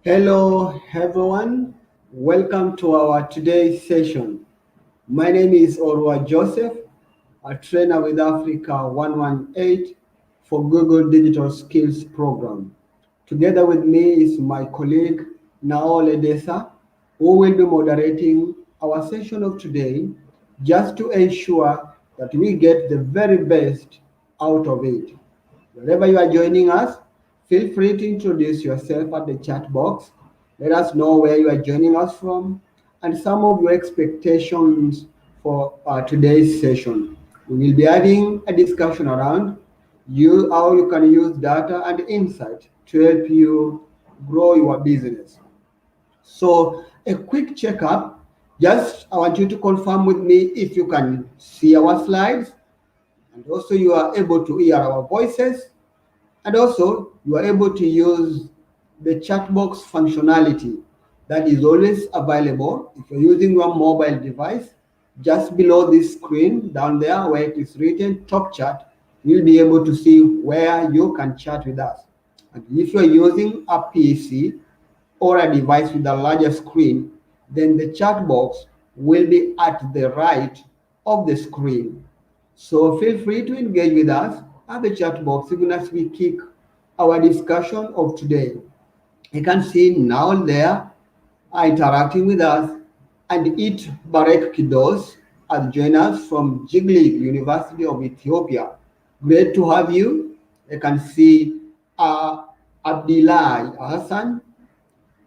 Hello, everyone. Welcome to our today's session. My name is Orwa Joseph, a trainer with Africa 118 for Google Digital Skills Program. Together with me is my colleague Naole Desa, who will be moderating our session of today just to ensure that we get the very best out of it. Wherever you are joining us, feel free to introduce yourself at the chat box. Let us know where you are joining us from and some of your expectations for today's session. We will be having a discussion around how you can use data and insight to help you grow your business. So a quick checkup. Just I want you to confirm with me if you can see our slides and also you are able to hear our voices and also, you are able to use the chat box functionality that is always available. If you're using your mobile device, just below this screen down there where it is written top chat, you'll be able to see where you can chat with us. And if you're using a PC or a device with a larger screen, then the chat box will be at the right of the screen. So feel free to engage with us at the chat box even as we kick our discussion of today. You can see now there are interacting with us and it Barek Kidos has joined us from Jiggly University of Ethiopia. Great to have you. You can see Abdullah Hassan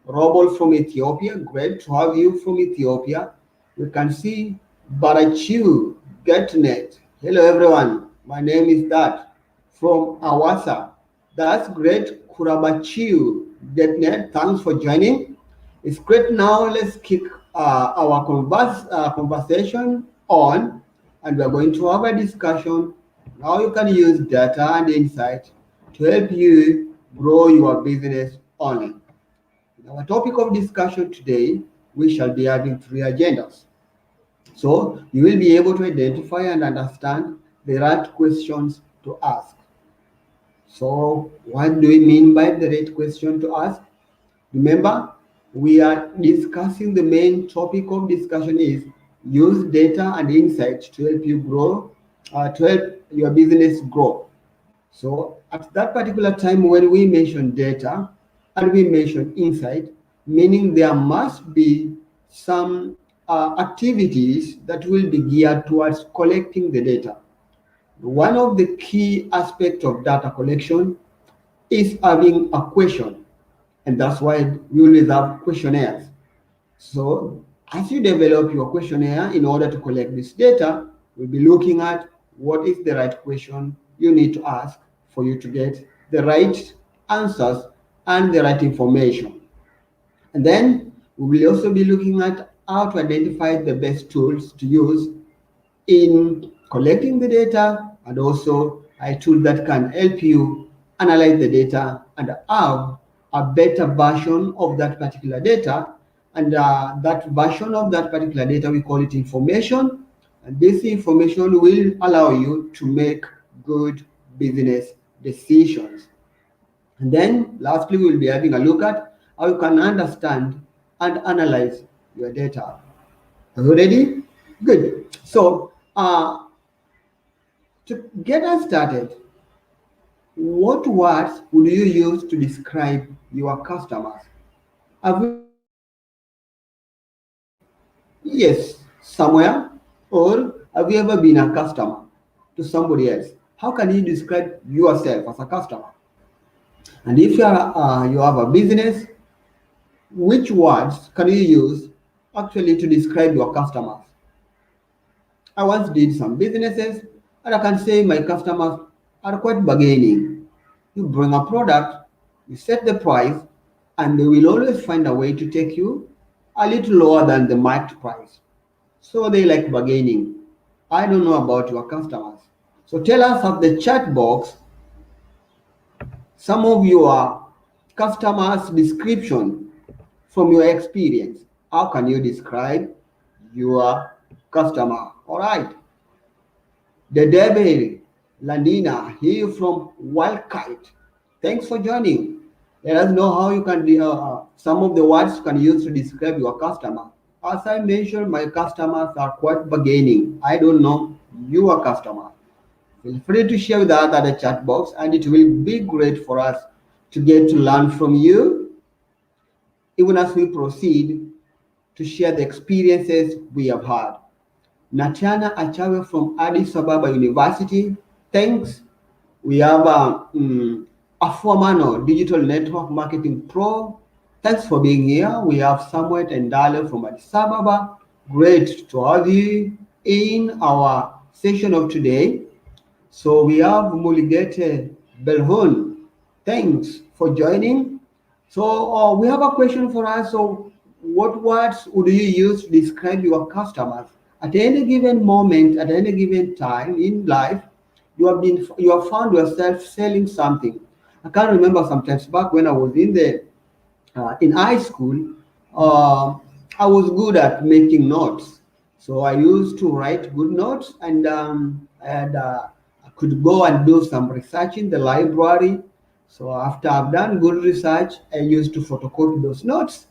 Robol from Ethiopia. Great to have you from Ethiopia. We can see Barachu Getnet. Hello everyone. My name is Dat from Awasa. That's great. Kurabachiu Getnet. Thanks for joining. It's great now. Let's kick our conversation on, and we're going to have a discussion. Now you can use data and insight to help you grow your business online. Our topic of discussion today, we shall be having three agendas. So you will be able to identify and understand the right questions to ask. So what do we mean by the right question to ask? Remember, we are discussing the main topic of discussion is use data and insights to help you grow, to help your business grow. So at that particular time when we mention data and we mention insight, meaning there must be some activities that will be geared towards collecting the data. One of the key aspects of data collection is having a question, and that's why we always have questionnaires. So as you develop your questionnaire in order to collect this data, we'll be looking at what is the right question you need to ask for you to get the right answers and the right information. And then we will also be looking at how to identify the best tools to use in collecting the data and also a tool that can help you analyze the data and have a better version of that particular data. And that version of that particular data, we call it information. And this information will allow you to make good business decisions. And then lastly, we'll be having a look at how you can understand and analyze your data. Are you ready? Good. So to get us started, what words would you use to describe your customers? Have you yes, somewhere, or have you ever been a customer to somebody else? How can you describe yourself as a customer? And if you have a business, which words can you use actually to describe your customers? I once did some businesses, and I can say my customers are quite bargaining. You bring a product, you set the price, and they will always find a way to take you a little lower than the marked price. So they like bargaining. I don't know about your customers. So tell us at the chat box some of your customers' description from your experience. How can you describe your customer? All right. The Devil, Lanina, here from Wildkite. Thanks for joining. Let us know how you can, some of the words you can use to describe your customer. As I mentioned, my customers are quite bargaining. I don't know your customer. Feel free to share with us at the chat box, and it will be great for us to get to learn from you, even as we proceed to share the experiences we have had. Natiana Achawe from Addis Ababa University, thanks. We have Afuamano, Digital Network Marketing Pro. Thanks for being here. We have Samuel Endale from Addis Ababa. Great to have you in our session of today. So we have Muligete Belhun. Thanks for joining. So we have a question for us. So what words would you use to describe your customers? At any given moment, at any given time in life, you have found yourself selling something. I can't remember sometimes back when I was in high school, uh, I was good at making notes. So I used to write good notes, and I could go and do some research in the library. So after I've done good research, I used to photocopy those notes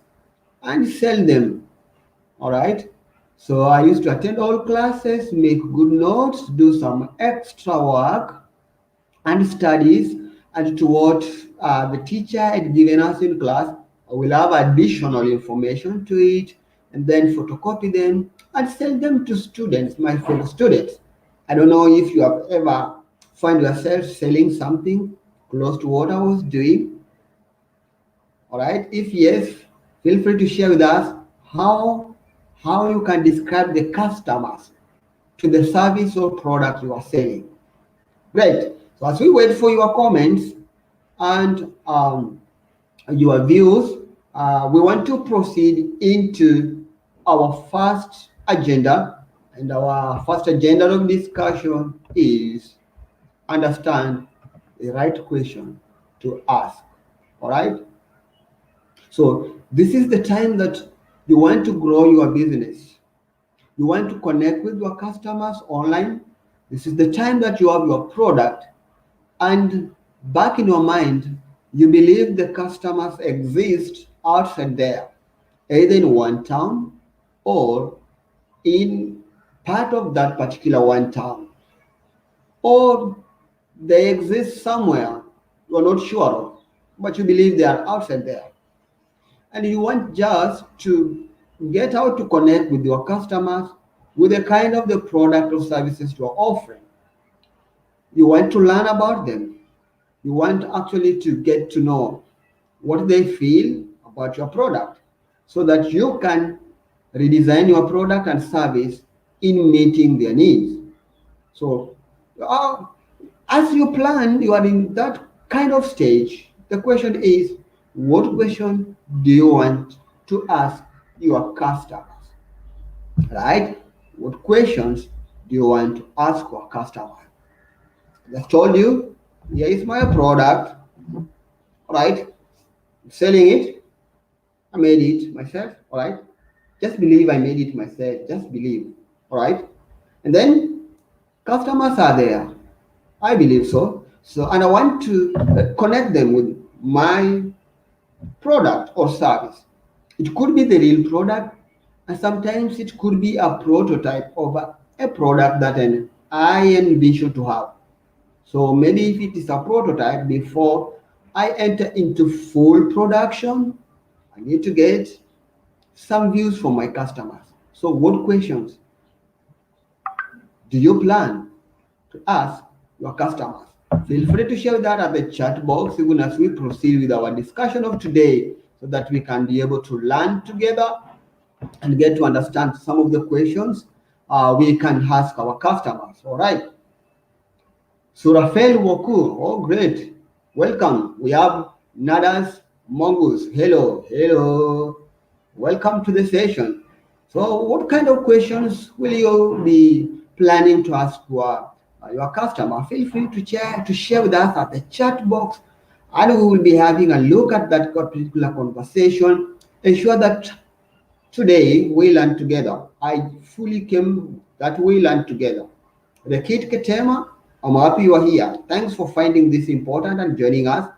and sell them. All right. So I used to attend all classes, make good notes, do some extra work and studies, and to what the teacher had given us in class. We'll have additional information to it, and then photocopy them and sell them to students, my fellow students. I don't know if you have ever find yourself selling something close to what I was doing. All right. If yes, feel free to share with us how you can describe the customers to the service or product you are selling. Great. So as we wait for your comments and your views, we want to proceed into our first agenda. And our first agenda of discussion is understand the right question to ask. All right. So this is the time that you want to grow your business. You want to connect with your customers online. This is the time that you have your product, and back in your mind, you believe the customers exist outside there, either in one town or in part of that particular one town, or they exist somewhere you are not sure of, but you believe they are outside there. And you want just to get out to connect with your customers with the kind of the product or services you are offering. You want to learn about them. You want actually to get to know what they feel about your product so that you can redesign your product and service in meeting their needs. So, uh, as you plan, you are in that kind of stage. The question is, what question do you want to ask your customers? Right? What questions do you want to ask your customer? I told you, here is my product, right? I'm selling it. I made it myself, all right? Just believe I made it myself. Just believe, all right? And then customers are there. I believe so. So, and I want to connect them with my product or service. It could be the real product, and sometimes it could be a prototype of a product that I envision to have. So maybe if it is a prototype, before I enter into full production, I need to get some views from my customers. So what questions do you plan to ask your customers? Feel free to share that at the chat box even as we proceed with our discussion of today so that we can be able to learn together and get to understand some of the questions we can ask our customers. All right. So Rafael Woku, oh great, welcome. We have Nadas Mongoose. Hello, hello. Welcome to the session. So what kind of questions will you be planning to ask your customer? Feel free to share with us at the chat box, and we will be having a look at that particular conversation. Ensure that today we learn together. I fully came that we learn together. Rekit Ketema, I'm happy you are here. Thanks for finding this important and joining us.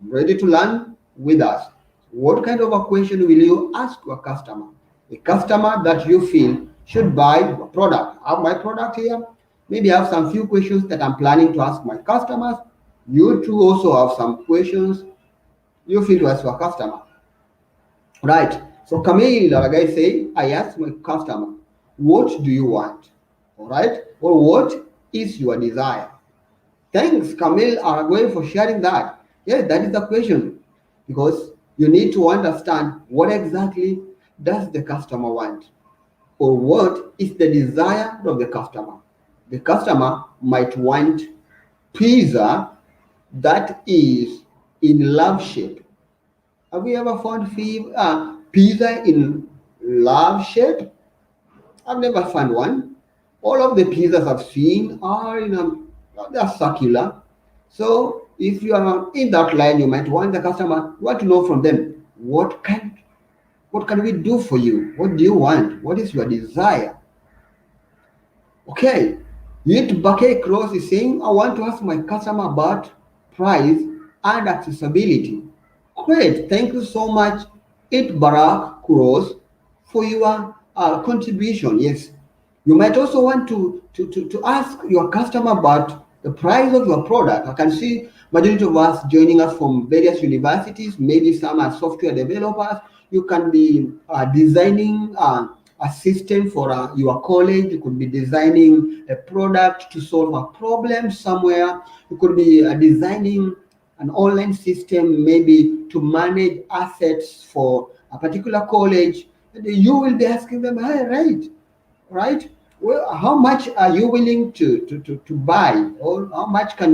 Ready to learn? with us. What kind of a question will you ask your customer? A customer that you feel should buy your product. I have my product here. Maybe I have some few questions that I'm planning to ask my customers. You too also have some questions you feel to ask your customer. Right. So Camille, like I say, I ask my customer, what do you want? All right. Or what is your desire? Thanks, Camille, Aragoy, for sharing that. Yes, that is the question. Because you need to understand what exactly does the customer want, or what is the desire of the customer. The customer might want pizza that is in love shape. Have you ever found pizza in love shape? I've never found one. All of the pizzas I've seen are they're circular. So if you are in that line, you might want the customer, you want to know from them what can we do for you? What do you want? What is your desire? Okay. Yet Bucket Cross is saying, I want to ask my customer about price and accessibility. Great. Thank you so much, It Barack Cross, for your contribution. Yes. You might also want to ask your customer about the price of your product. I can see majority of us joining us from various universities. Maybe some are software developers. You can be designing a system for your college. You could be designing a product to solve a problem somewhere. You could be designing an online system, maybe to manage assets for a particular college. And you will be asking them, hey, right? Well, how much are you willing to buy, or how much are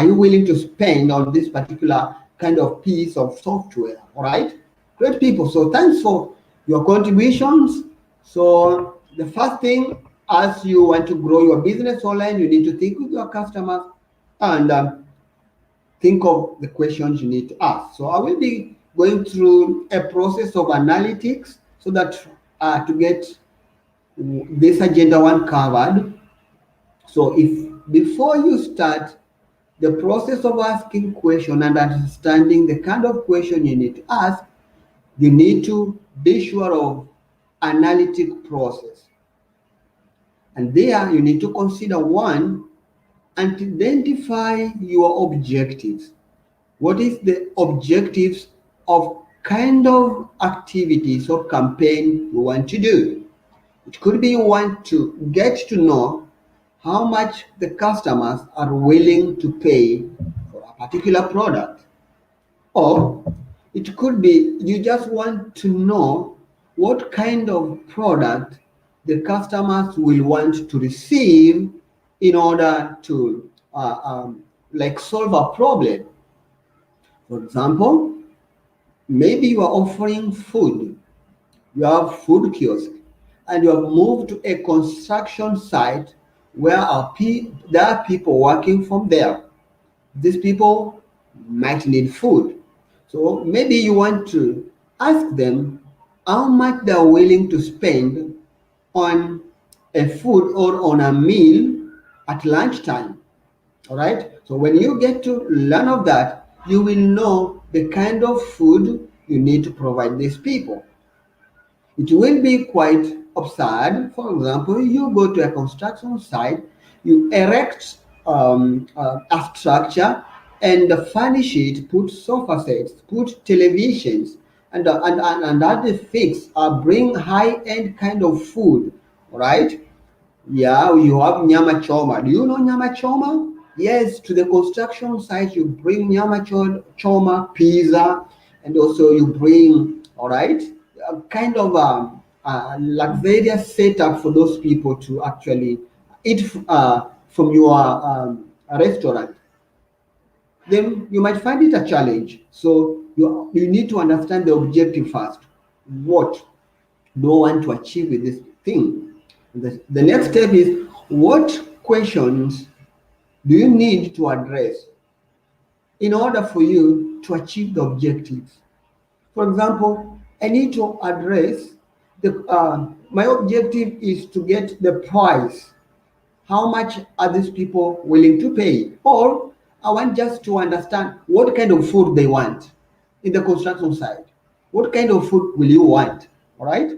you willing to spend on this particular kind of piece of software? All right, great people. So thanks for your contributions. So the first thing, as you want to grow your business online, you need to think with your customers and think of the questions you need to ask. So I will be going through a process of analytics so that to get this agenda one covered. So if before you start the process of asking question and understanding the kind of question you need to ask, you need to be sure of analytic process. And there you need to consider one, and identify your objectives. What is the objectives of kind of activities or campaign you want to do? It could be you want to get to know how much the customers are willing to pay for a particular product. Or it could be you just want to know what kind of product the customers will want to receive in order to like solve a problem. For example, maybe you are offering food. You have food kiosk, and you have moved to a construction site where there are people working from there. These people might need food. So maybe you want to ask them how much they are willing to spend on a food or on a meal at lunchtime. All right. So when you get to learn of that, you will know the kind of food you need to provide these people. It will be quite absurd. For example, you go to a construction site, you erect a structure and furnish it, put sofa sets, put televisions, and at the fix, bring high-end kind of food, right? Yeah, you have nyama choma. Do you know nyama choma? Yes, to the construction site, you bring nyama choma, pizza, and also you bring, all right, a kind of a luxurious setup for those people to actually eat from your restaurant. Then you might find it a challenge. So you need to understand the objective first. What do I want to achieve with this thing? The next step is, what questions do you need to address in order for you to achieve the objectives? For example, I need to address my objective is to get the price. How much are these people willing to pay? Or I want just to understand what kind of food they want in the construction site. What kind of food will you want? All right.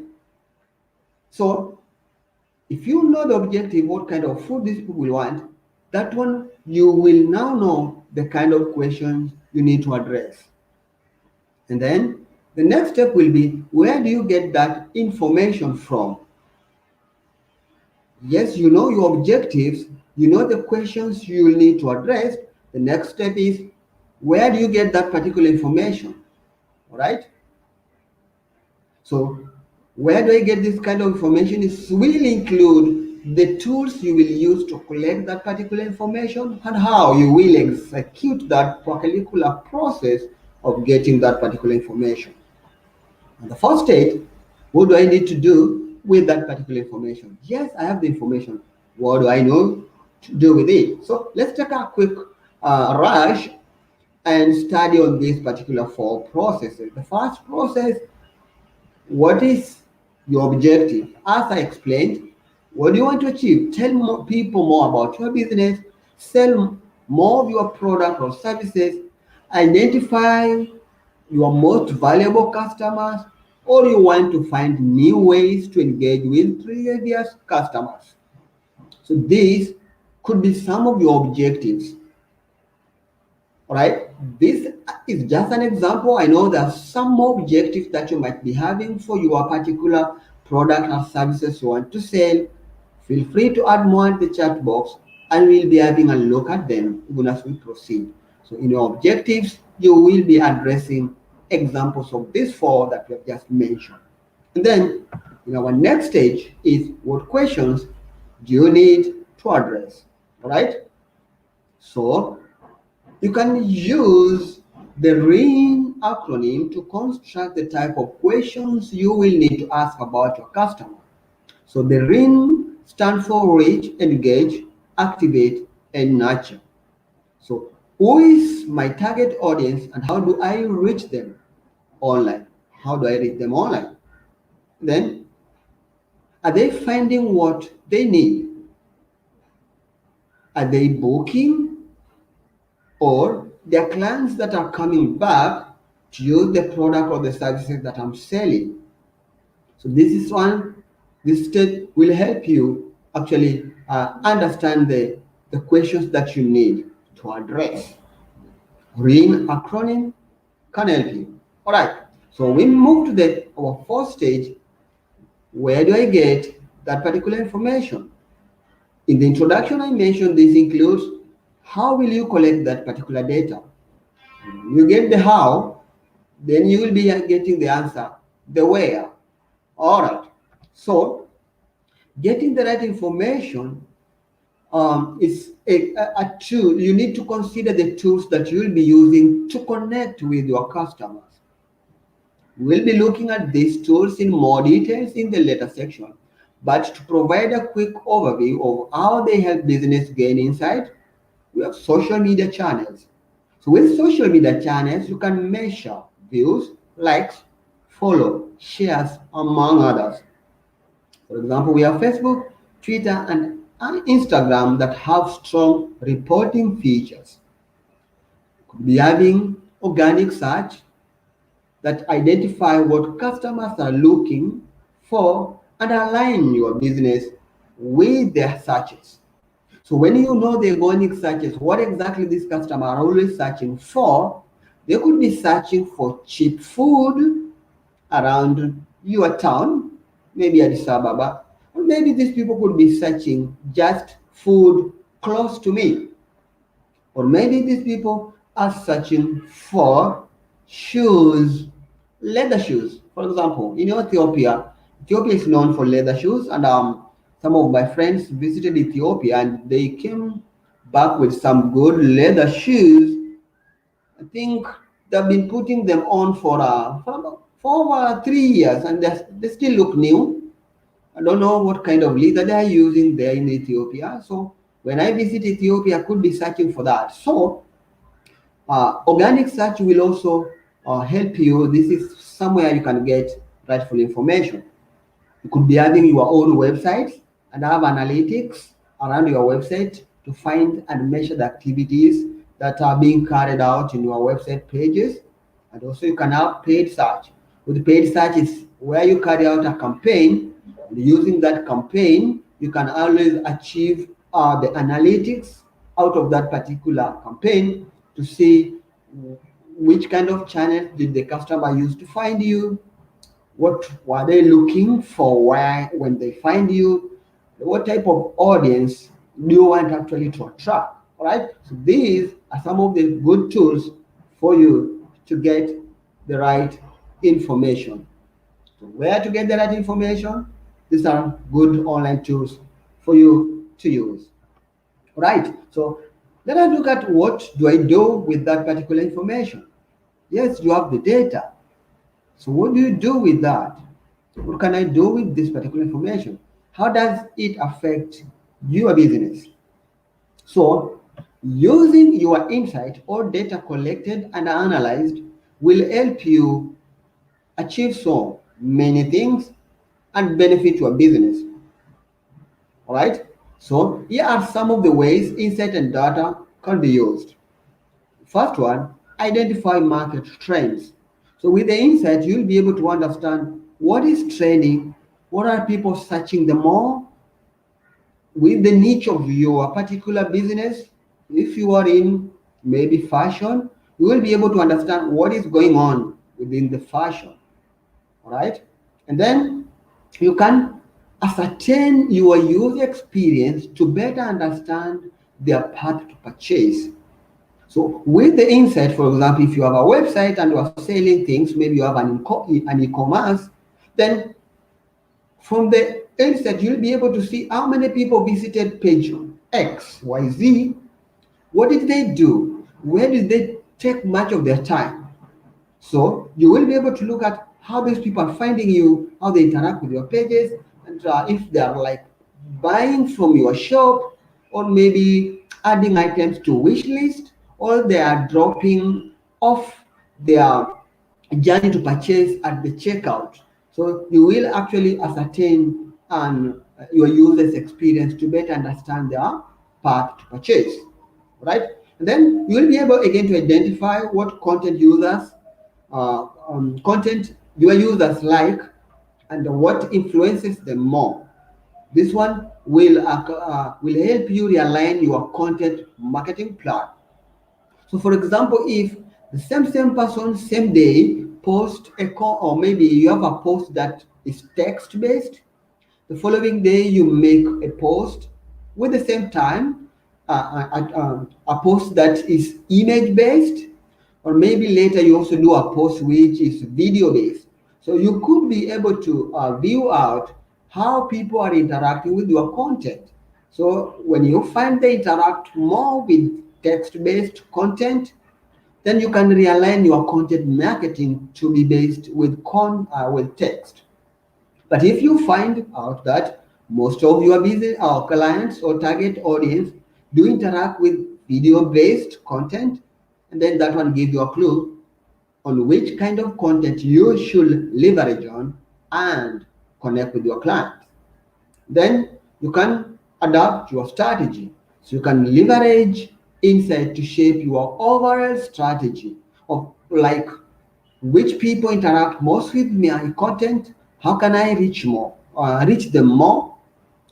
So if you know the objective, what kind of food these people will want, that one you will now know the kind of questions you need to address. And then the next step will be, where do you get that information from? Yes, you know your objectives, you know the questions you will need to address. The next step is, where do you get that particular information? All right. So where do I get this kind of information? It will include the tools you will use to collect that particular information and how you will execute that particular process of getting that particular information. And the first stage, what do I need to do with that particular information? Yes, I have the information. What do I know to do with it? So let's take a quick rush and study on these particular four processes. The first process, what is your objective? As I explained, what do you want to achieve? Tell more people more about your business, sell more of your product or services, identify your most valuable customers, or you want to find new ways to engage with previous customers. So these could be some of your objectives. All right, this is just an example. I know there are some more objectives that you might be having for your particular product or services you want to sell. Feel free to add more in the chat box and we'll be having a look at them even as we proceed. So in your objectives, you will be addressing examples of these four that we have just mentioned. And then in our next stage is, what questions do you need to address? All right. So you can use the RIN acronym to construct the type of questions you will need to ask about your customer. So the RIN stands for reach, engage, activate, and nurture. So who is my target audience and how do I reach them online? How do I reach them online? Then, are they finding what they need? Are they booking? Or there are clients that are coming back to use the product or the services that I'm selling. So this step will help you actually understand the questions that you need to address. RIN acronym can help you. All right, so we move to our fourth stage. Where do I get that particular information? In the introduction, I mentioned this includes, how will you collect that particular data? You get the how, then you will be getting the answer, the where. All right. So getting the right information is a tool. You need to consider the tools that you will be using to connect with your customers. We'll be looking at these tools in more details in the later section. But to provide a quick overview of how they help business gain insight, we have social media channels. So with social media channels, you can measure views, likes, follow, shares, among others. For example, we have Facebook, Twitter, and Instagram that have strong reporting features. Could be having organic search that identify what customers are looking for and align your business with their searches. So when you know the organic searches, what exactly these customers are always searching for, they could be searching for cheap food around your town, maybe Addis Ababa, or maybe these people could be searching just food close to me. Or maybe these people are searching for shoes, leather shoes. For example, in Ethiopia, Ethiopia is known for leather shoes, and some of my friends visited Ethiopia and they came back with some good leather shoes. I think they've been putting them on for over 3 years, and they still look new. I don't know what kind of leather they are using there in Ethiopia. So when I visit Ethiopia, I could be searching for that. So organic search will also help you. This is somewhere you can get rightful information. You could be having your own website and have analytics around your website to find and measure the activities that are being carried out in your website pages. And also you can have paid search. With paid search is where you carry out a campaign, and using that campaign, you can always achieve the analytics out of that particular campaign to see which kind of channel did the customer use to find you, what were they looking for, why when they find you, what type of audience do you want actually to attract. All right, so these are some of the good tools for you to get the right information. So where to get the right information? These are good online tools for you to use. All right, so let us look at what do I do with that particular information. Yes, you have the data. So what do you do with that? What can I do with this particular information? How does it affect your business? So using your insight or data collected and analyzed will help you achieve so many things and benefit your business. All right. So here are some of the ways insight and data can be used. First one, identify market trends. So with the insight, you'll be able to understand what is trending, what are people searching the more with the niche of your particular business. If you are in maybe fashion, you will be able to understand what is going on within the fashion. All right. And then you can ascertain your user experience to better understand their path to purchase. So with the insight, for example, if you have a website and you are selling things, maybe you have an e-commerce, then from the insight, you'll be able to see how many people visited page X, Y, Z. What did they do? Where did they take much of their time? So you will be able to look at how these people are finding you, how they interact with your pages, and if they are like buying from your shop, or maybe adding items to wish list, or they are dropping off their journey to purchase at the checkout. So you will actually ascertain your users' experience to better understand their path to purchase, right? And then you will be able again to identify what content your users like and what influences them more. This one will help you realign your content marketing plan. So, for example, if the same person same day post or maybe you have a post that is text based, the following day you make a post with the same time, a post that is image based, or maybe later you also do a post which is video based. So you could be able to view out how people are interacting with your content. So when you find they interact more with text based content, then you can realign your content marketing to be based with text. But if you find out that most of your business or clients or target audience do interact with video-based content, and then that one gives you a clue on which kind of content you should leverage on and connect with your clients. Then you can adapt your strategy. So you can leverage insight to shape your overall strategy of like which people interact most with my content, how can I reach them more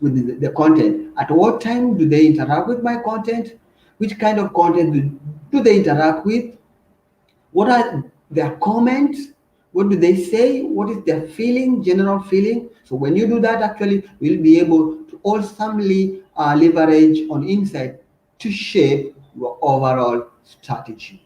with the content, at what time do they interact with my content, which kind of content do they interact with, what are their comments, what do they say, what is their feeling, general feeling. So when you do that, actually you'll be able to awesomely leverage on insight to shape your overall strategy.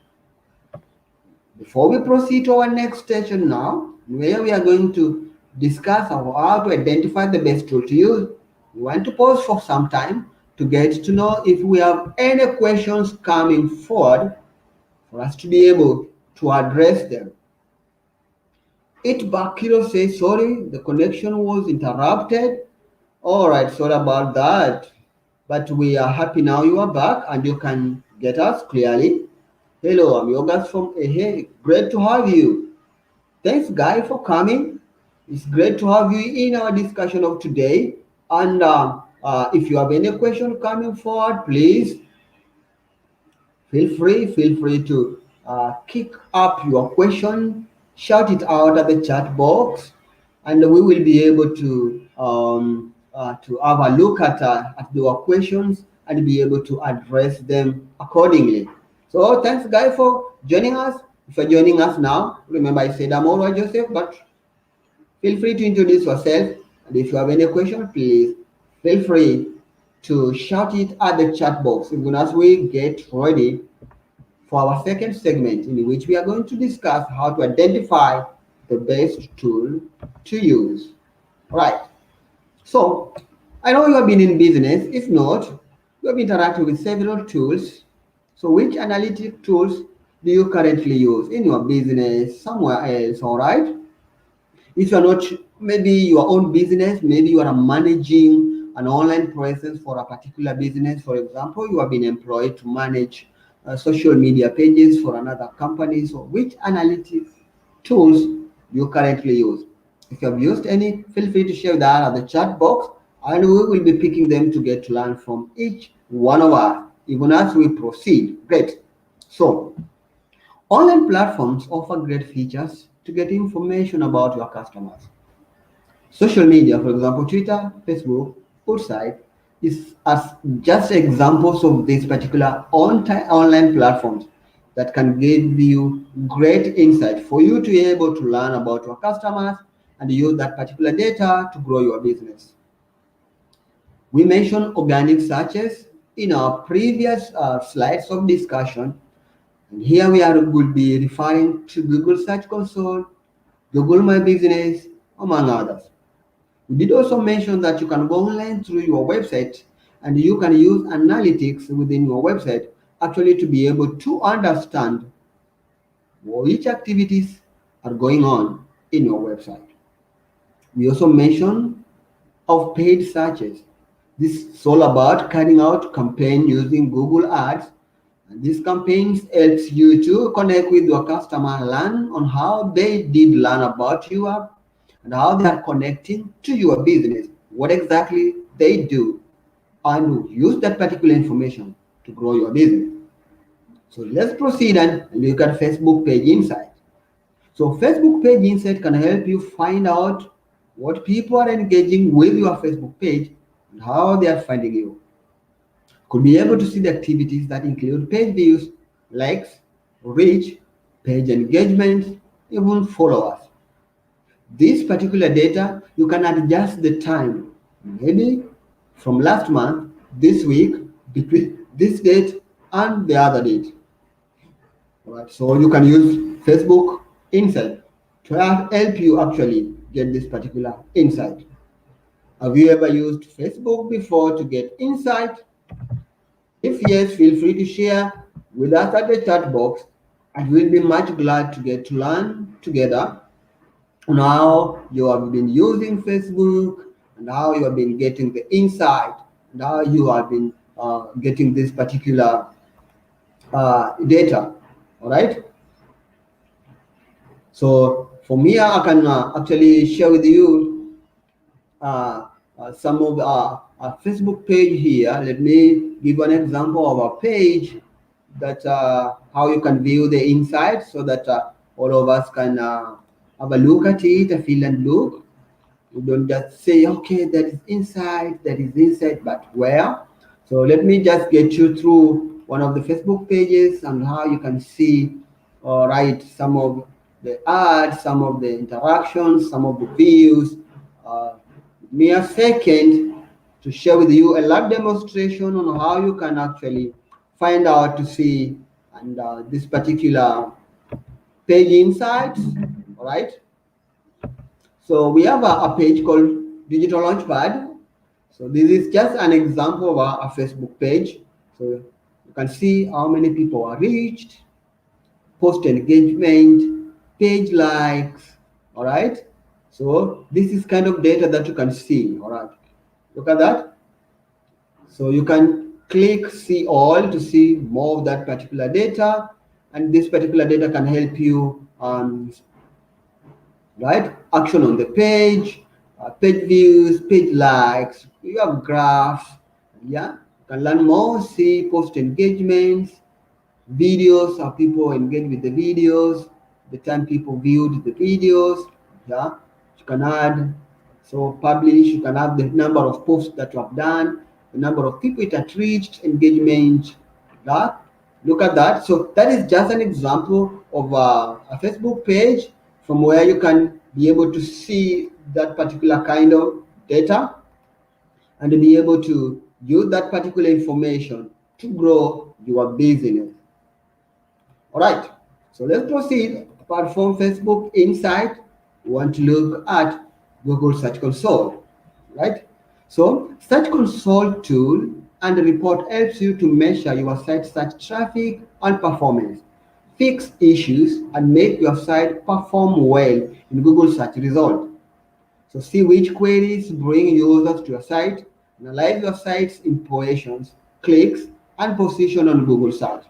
Before we proceed to our next session now, where we are going to discuss how to identify the best tool to use, we want to pause for some time to get to know if we have any questions coming forward for us to be able to address them. It Bakiro says, sorry, the connection was interrupted. All right, sorry about that. But we are happy now you are back and you can get us clearly. Hello, I'm Yogas from Hey, great to have you. Thanks, Guy, for coming. It's great to have you in our discussion of today. And if you have any question coming forward, please Feel free to kick up your question, shout it out at the chat box, and we will be able to have a look at your questions and be able to address them accordingly. So thanks, guys, for joining us. If you're joining us now, remember I said I'm always Joseph, but feel free to introduce yourself. And if you have any question, please feel free to shout it at the chat box even as we get ready for our second segment, in which we are going to discuss how to identify the best tool to use. Right. So, I know you have been in business. If not, you have interacted with several tools. So, which analytic tools do you currently use in your business somewhere else? All right. If you're not, maybe your own business, maybe you are managing an online presence for a particular business. For example, you have been employed to manage social media pages for another company. So which analytics tools you currently use? If you have used any, feel free to share that at the chat box, and we will be picking them to get to learn from each one of us even as we proceed. Great. So online platforms offer great features to get information about your customers. Social media, for example, Twitter, Facebook, website, is as just examples of these particular online platforms that can give you great insight for you to be able to learn about your customers and use that particular data to grow your business. We mentioned organic searches in our previous slides of discussion, and here we are will be referring to Google Search Console, Google My Business, among others. We did also mention that you can go online through your website and you can use analytics within your website actually to be able to understand which activities are going on in your website. We also mentioned of paid searches. This is all about carrying out campaign using Google Ads. And these campaigns helps you to connect with your customer, learn on how they did learn about you and how they are connecting to your business, what exactly they do, and use that particular information to grow your business. So let's proceed and look at Facebook page insight. So Facebook page insight can help you find out what people are engaging with your Facebook page and how they are finding you. Could be able to see the activities that include page views, likes, reach, page engagement, even followers. This particular data, you can adjust the time, maybe from last month, this week, between this date and the other date. All right, so you can use Facebook Insight to help you actually get this particular insight. Have you ever used Facebook before to get insight? If yes, feel free to share with us at the chat box, and we'll be much glad to get to learn together on how you have been using Facebook and how you have been getting the insight and how you have been getting this particular data. All right. So for me, I can actually share with you some of our Facebook page here. Let me give an example of a page that how you can view the inside so that all of us can have a look at it, a feel and look. You don't just say, okay, that is inside, but where? So let me just get you through one of the Facebook pages and how you can see, all right, some of the ads, some of the interactions, some of the views. Give me a second to share with you a live demonstration on how you can actually find out to see and this particular page insights. All right. So we have a page called Digital Launchpad. So this is just an example of a Facebook page. So you can see how many people are reached, post engagement, page likes. All right. So this is kind of data that you can see. All right. Look at that. So you can click see all to see more of that particular data, and this particular data can help you right? Action on the page, page views, page likes, you have graphs, yeah? You can learn more, see post engagements, videos, how people engage with the videos, the time people viewed the videos. Yeah, you can add, so publish, you can have the number of posts that you have done, the number of people it has reached, engagement. Yeah, look at that. So that is just an example of a Facebook page from where you can be able to see that particular kind of data and be able to use that particular information to grow your business. All right, so let's proceed. Apart from Facebook Insight, we want to look at Google Search Console, right? So Search Console tool and report helps you to measure your site search traffic and performance, fix issues, and make your site perform well in Google search results. So see which queries bring users to your site, analyze your site's impressions, clicks, and position on Google search.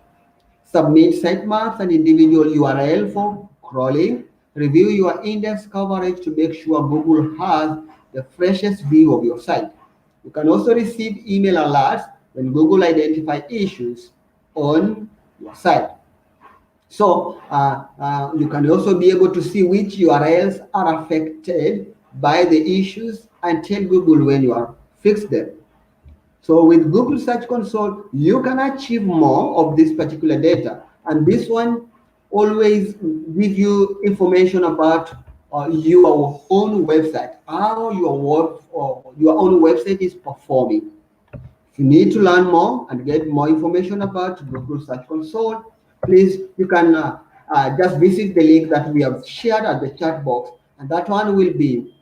Submit sitemaps and individual URL for crawling. Review your index coverage to make sure Google has the freshest view of your site. You can also receive email alerts when Google identify issues on your site. So you can also be able to see which URLs are affected by the issues and tell Google when you are fix them. So with Google Search Console, you can achieve more of this particular data. And this one always give you information about your own website, how your own website is performing. If you need to learn more and get more information about Google Search Console, please, you can just visit the link that we have shared at the chat box, and that one will be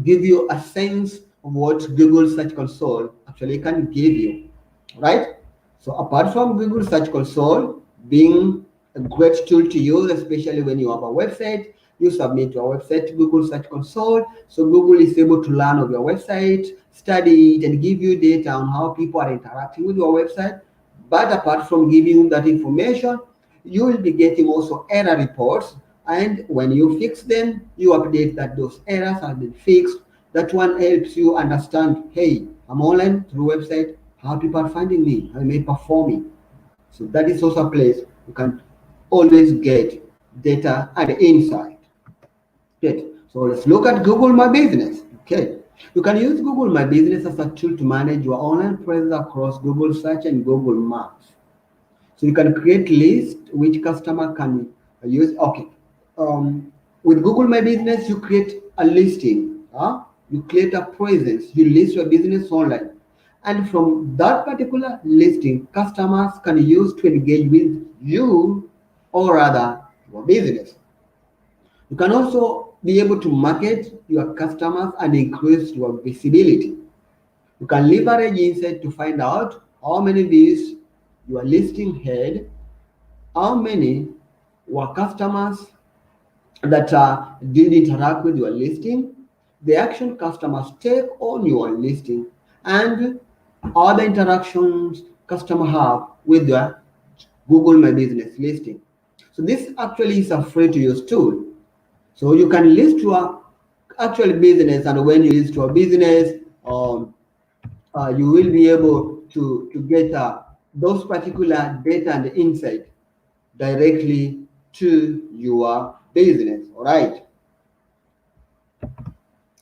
give you a sense of what Google Search Console actually can give you, right? So apart from Google Search Console being a great tool to use, especially when you have a website, you submit your website to Google Search Console. So Google is able to learn of your website, study it, and give you data on how people are interacting with your website. But apart from giving you that information, you will be getting also error reports. And when you fix them, you update that those errors have been fixed. That one helps you understand, hey, I'm online through website, how people are finding me, how am I performing. So that is also a place you can always get data and insight. Great. So let's look at Google My Business. Okay. You can use Google My Business as a tool to manage your online presence across Google Search and Google Maps. So you can create lists which customer can use. Okay. With Google My Business, you create a listing. You create a presence. You list your business online. And from that particular listing, customers can use to engage with you or rather your business. You can also be able to market your customers and increase your visibility. You can leverage insight to find out how many views your listing had, how many were customers that did interact with your listing, the action customers take on your listing, and other interactions customers have with your Google My Business listing. So this actually is a free to use tool. So you can list your actual business, and when you list your business, you will be able to get those particular data and insight directly to your business. All right.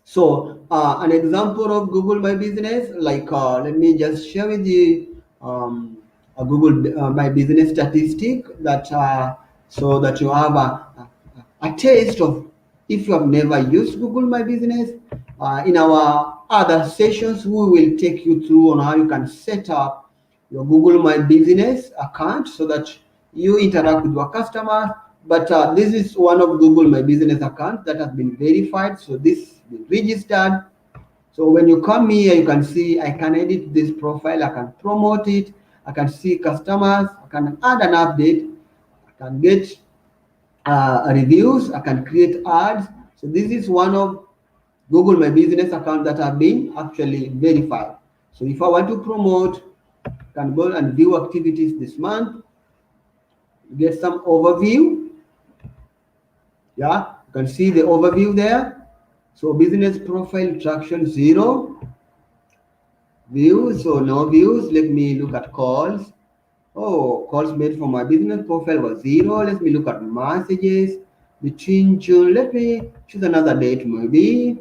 So an example of Google My Business, like let me just share with you a Google My Business statistic that so that you have a taste of if you have never used Google My Business. In our other sessions, we will take you through on how you can set up your Google My Business account so that you interact with your customers. But this is one of Google My Business account that has been verified. So this has been registered. So when you come here, you can see I can edit this profile, I can promote it, I can see customers, I can add an update, I can get reviews, I can create ads. So this is one of Google My Business account that have been actually verified. So if I want to promote, I can go and view activities this month, get some overview. Yeah, you can see the overview there. So business profile traction 0 views, so no views. Let me look at calls. Oh, calls made from my business profile was zero. Let me look at messages between June. Let me choose another date maybe.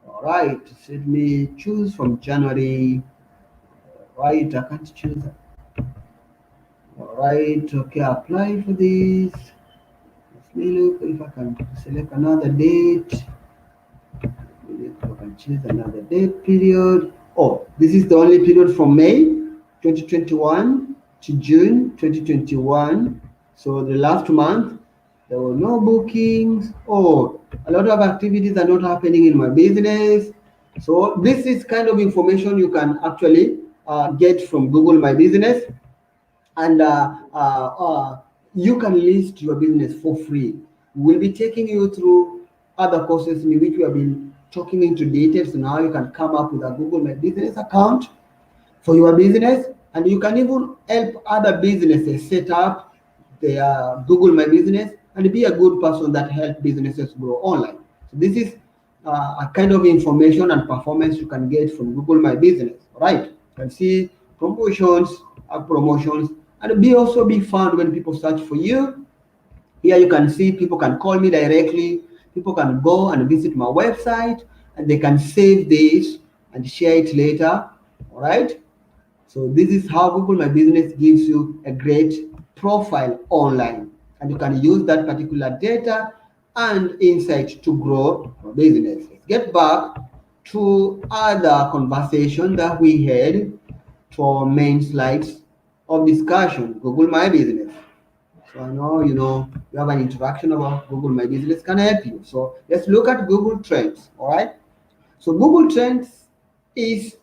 All right, let me choose from January. Right, I can't choose. All right, okay, apply for this. Let me look if I can select another date. If I can choose another date period. Oh, this is the only period from May 2021 to June 2021. So the last month, there were no bookings. Oh, a lot of activities are not happening in my business. So this is kind of information you can actually get from Google My Business, and you can list your business for free. We'll be taking you through other courses in which we have been talking into details on how you can come up with a Google My Business account for your business, and you can even help other businesses set up their Google My Business and be a good person that help businesses grow online. So this is a kind of information and performance you can get from Google My Business. Right? You can see promotions, promotions, and also be found when people search for you. Here you can see people can call me directly. People can go and visit my website, and they can save this and share it later. All right. So this is how Google My Business gives you a great profile online, and you can use that particular data and insight to grow your business. Let's get back to other conversation that we had to our main slides of discussion, Google My Business. So I know you have an interaction about Google My Business can help you. So let's look at Google Trends. All right. So Google Trends is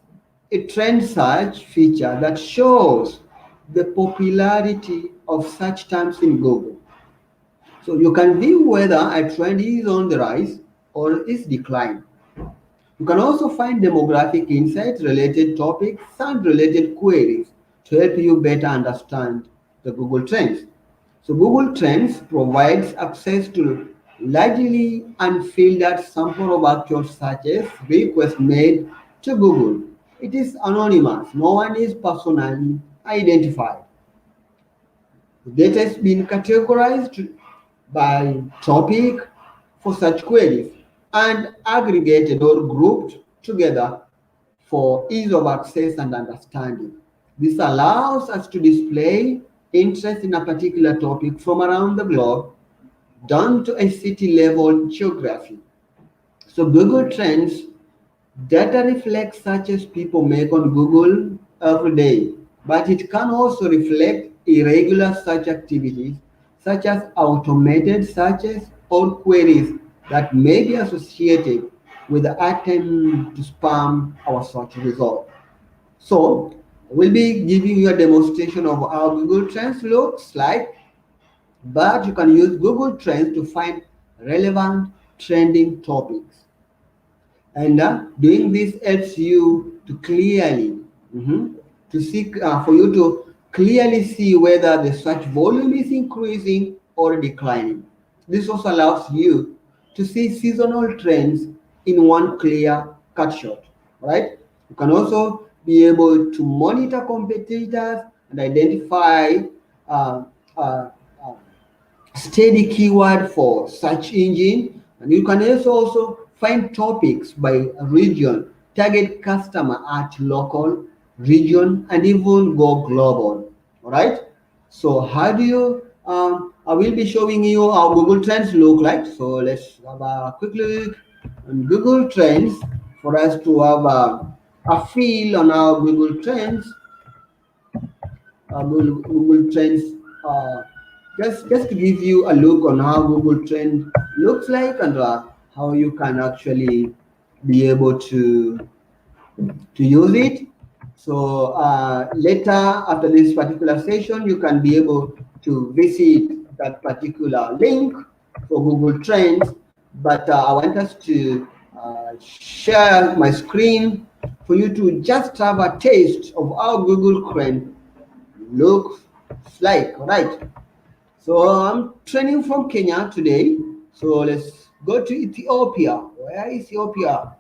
a trend search feature that shows the popularity of search terms in Google. So you can view whether a trend is on the rise or is decline. You can also find demographic insights, related topics, and related queries to help you better understand the Google Trends. So Google Trends provides access to largely unfiltered sample of actual searches requests made to Google. It is anonymous. No one is personally identified. The data has been categorized by topic for such queries and aggregated or grouped together for ease of access and understanding. This allows us to display interest in a particular topic from around the globe down to a city level geography. So Google Trends data reflects searches people make on Google every day, but it can also reflect irregular search activities such as automated searches or queries that may be associated with the attempt to spam our search result. So we'll be giving you a demonstration of how Google Trends looks like, but you can use Google Trends to find relevant trending topics. And doing this helps you to clearly to see for you to clearly see whether the search volume is increasing or declining. This also allows you to see seasonal trends in one clear cut shot. Right? You can also be able to monitor competitors and identify uh, uh, uh, steady keyword for search engine, and you can also find topics by region, target customer at local, region, and even go global. All right. So how do you I will be showing you how Google Trends look like. So let's have a quick look on Google Trends for us to have a feel on how Google Trends Google Trends. Uh, just to give you a look on how Google Trend looks like, and how you can actually be able to use it. So later after this particular session, you can be able to visit that particular link for Google Trends. But I want us to share my screen for you to just have a taste of how Google Trend looks like. All right. So I'm training from Kenya today. So let's go to Ethiopia. Where is Ethiopia?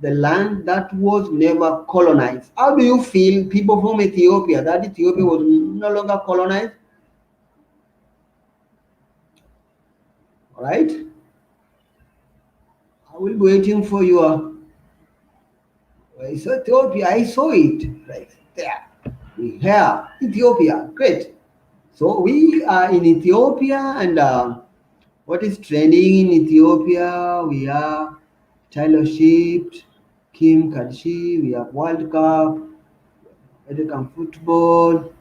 the land that was never colonized. How do you feel, people from Ethiopia, that Ethiopia was no longer colonized? All right? I will be waiting for your. I saw Ethiopia, I saw it right there. Here, Ethiopia, great. So we are in Ethiopia, and what is trending in Ethiopia? We are Taylor Swift, Kim Kardashian, we have World Cup, American football,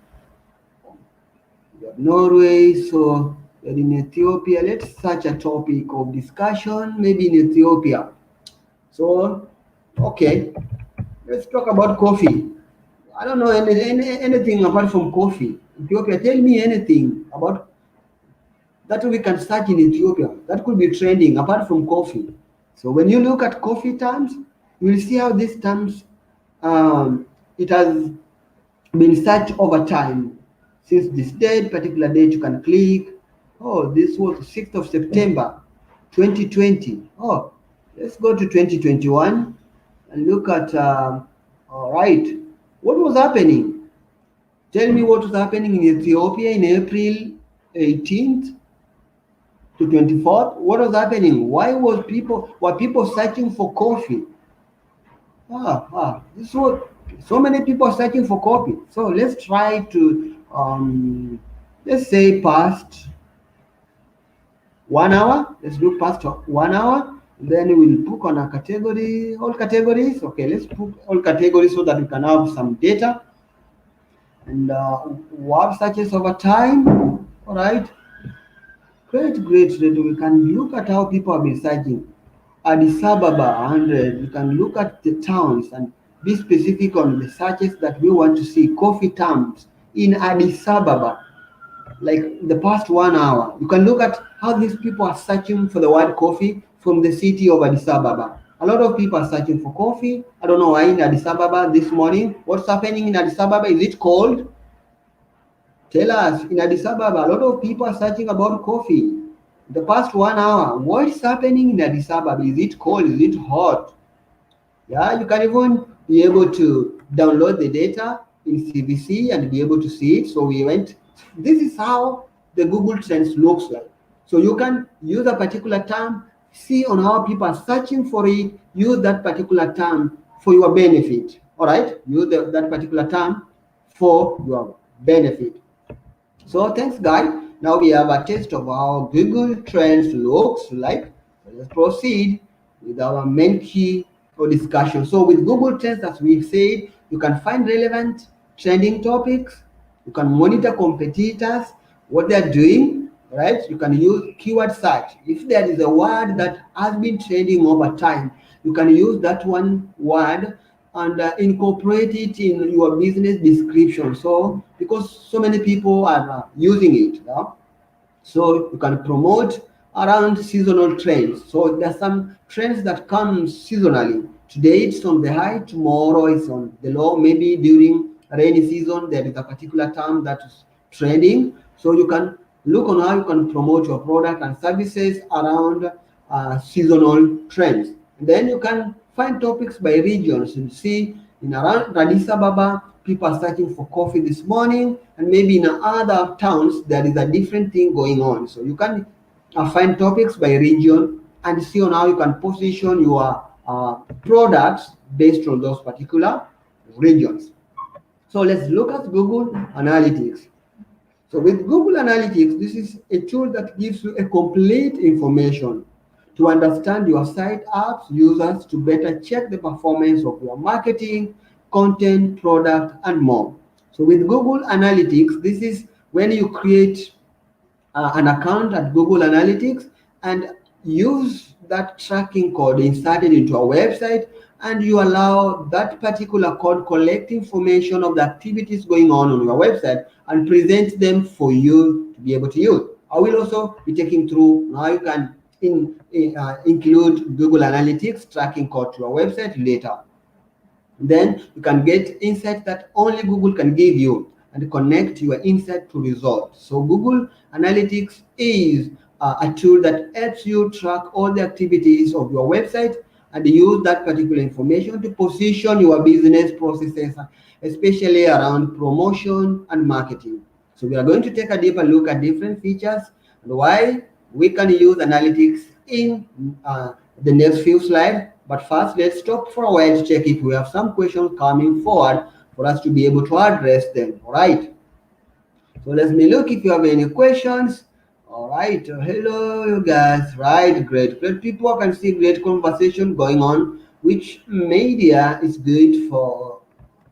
we have Norway. So we're in Ethiopia. Let's search a topic of discussion, maybe in Ethiopia. So, okay, let's talk about coffee. I don't know anything apart from coffee. Ethiopia, tell me anything about that we can search in Ethiopia that could be trending apart from coffee. So when you look at coffee terms, you will see how these terms it has been searched over time. Since this date, particular date, you can click. Oh, this was 6th of September, 2020. Oh, let's go to 2021 and look at. All right, what was happening? Tell me what was happening in Ethiopia in April 18th to 24th. What was happening? Why were people searching for coffee? This was so many people searching for coffee. So let's try to let's say past 1 hour. Let's do past 1 hour. Then we'll put on a category, all categories. Okay, let's put all categories so that we can have some data. And what searches over time. All right. Great. We can look at how people have been searching. Addis Ababa 100. We can look at the towns and be specific on the searches that we want to see. Coffee terms in Addis Ababa, like the past 1 hour. You can look at how these people are searching for the word coffee from the city of Addis Ababa. A lot of people are searching for coffee. I don't know why in Addis Ababa this morning. What's happening in Addis Ababa? Is it cold? Tell us, in Addis Ababa, a lot of people are searching about coffee. The past 1 hour, what's happening in Addis Ababa? Is it cold? Is it hot? Yeah, you can even be able to download the data in CVC and be able to see it. So we went, this is how the Google Trends looks like. So you can use a particular term, see on how people are searching for it, use that particular term for your benefit. All right, use that particular term for your benefit. So thanks guys. Now we have a taste of how Google Trends looks like. So let's proceed with our main key for discussion. So with Google Trends, as we've said, you can find relevant trending topics. You can monitor competitors, what they're doing, right? You can use keyword search. If there is a word that has been trending over time, you can use that one word and incorporate it in your business description. So because so many people are using it, yeah? So you can promote around seasonal trends. So there's some trends that come seasonally. Today it's on the high, tomorrow it's on the low. Maybe during rainy season there is a particular term that is trending. So you can look on how you can promote your product and services around seasonal trends. And then you can find topics by regions. You see in around Addis Ababa, people are searching for coffee this morning, and maybe in other towns there is a different thing going on. So you can find topics by region and see on how you can position your products based on those particular regions. So let's look at Google Analytics. So with Google Analytics, this is a tool that gives you a complete information to understand your site apps, users, to better check the performance of your marketing, content, product, and more. So with Google Analytics, this is when you create an account at Google Analytics and use that tracking code inserted into a website, and you allow that particular code collect information of the activities going on your website and present them for you to be able to use. I will also be taking through how you can include Google Analytics tracking code to your website later. Then you can get insights that only Google can give you and connect your insight to results. So Google Analytics is a tool that helps you track all the activities of your website and use that particular information to position your business processes, especially around promotion and marketing. So we are going to take a deeper look at different features and why we can use analytics in the next few slides. But first, let's stop for a while to check if we have some questions coming forward for us to be able to address them. All right. So let me look if you have any questions. All right. Hello, you guys. Right. Great. Great people. I can see great conversation going on. Which media is good for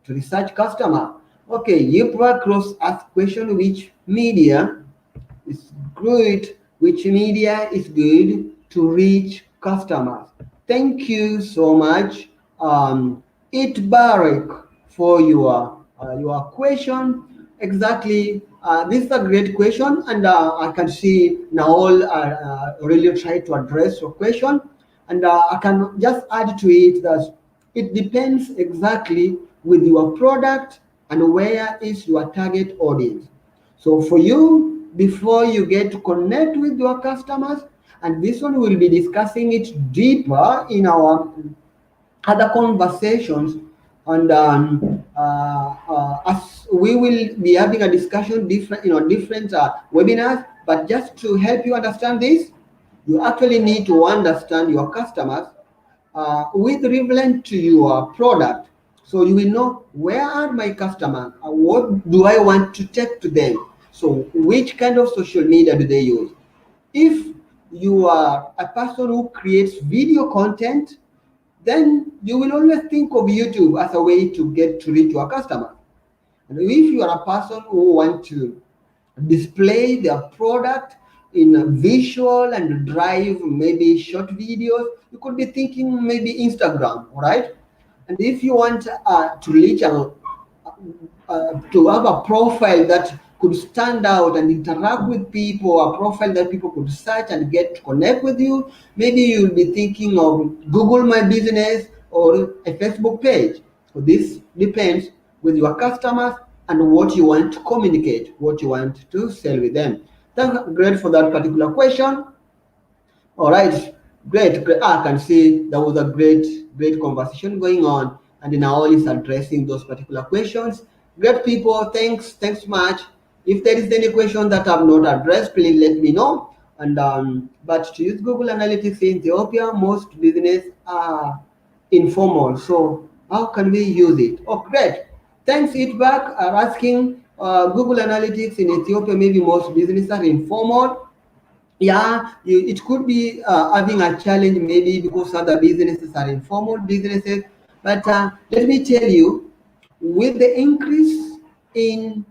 to research customer? Okay. Yipra Cross asked question which media is good, which media is good to reach customers. Thank you so much, It Barak, for your question. Exactly, this is a great question, and I can see Naol really try to address your question, and I can just add to it that it depends exactly with your product and where is your target audience. So for you, before you get to connect with your customers, and this one we'll be discussing it deeper in our other conversations, and as we will be having a discussion different, different webinars. But just to help you understand this, you actually need to understand your customers with relevant to your product. So you will know where are my customers, what do I want to take to them. So which kind of social media do they use? If you are a person who creates video content, then you will always think of YouTube as a way to get to reach your customer. And if you are a person who want to display their product in a visual and drive maybe short videos, you could be thinking maybe Instagram, all right? And if you want to reach to have a profile that could stand out and interact with people, a profile that people could search and get to connect with you, maybe you'll be thinking of Google My Business or a Facebook page. So this depends with your customers and what you want to communicate, what you want to sell with them. That's great for that particular question. All right, great, great. I can see there was a great conversation going on, and now is addressing those particular questions. Great people, thanks much. If there is any question that I've not addressed, please let me know. And but to use Google Analytics in Ethiopia, most business are informal. So how can we use it? Oh, great. Thanks, Itback, are asking Google Analytics in Ethiopia. Maybe most businesses are informal. Yeah, it could be having a challenge maybe because other businesses are informal businesses. But let me tell you, with the increase in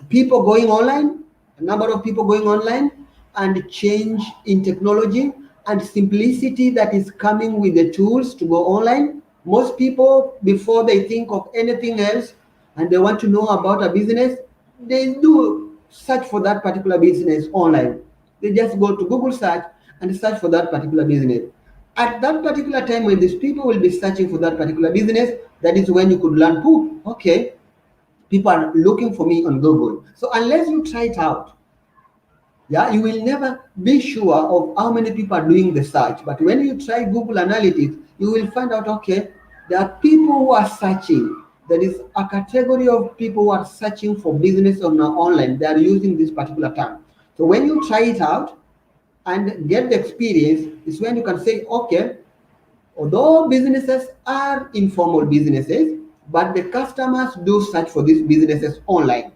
people going online, a number of people going online, and change in technology and simplicity that is coming with the tools to go online, most people, before they think of anything else and they want to know about a business, they do search for that particular business online. They just go to Google search and search for that particular business. At that particular time when these people will be searching for that particular business, that is when you could learn, oh, okay, people are looking for me on Google. So unless you try it out, yeah, you will never be sure of how many people are doing the search. But when you try Google Analytics, you will find out, okay, there are people who are searching. There is a category of people who are searching for business on online. They are using this particular term. So when you try it out and get the experience, is when you can say, okay, although businesses are informal businesses, but the customers do search for these businesses online.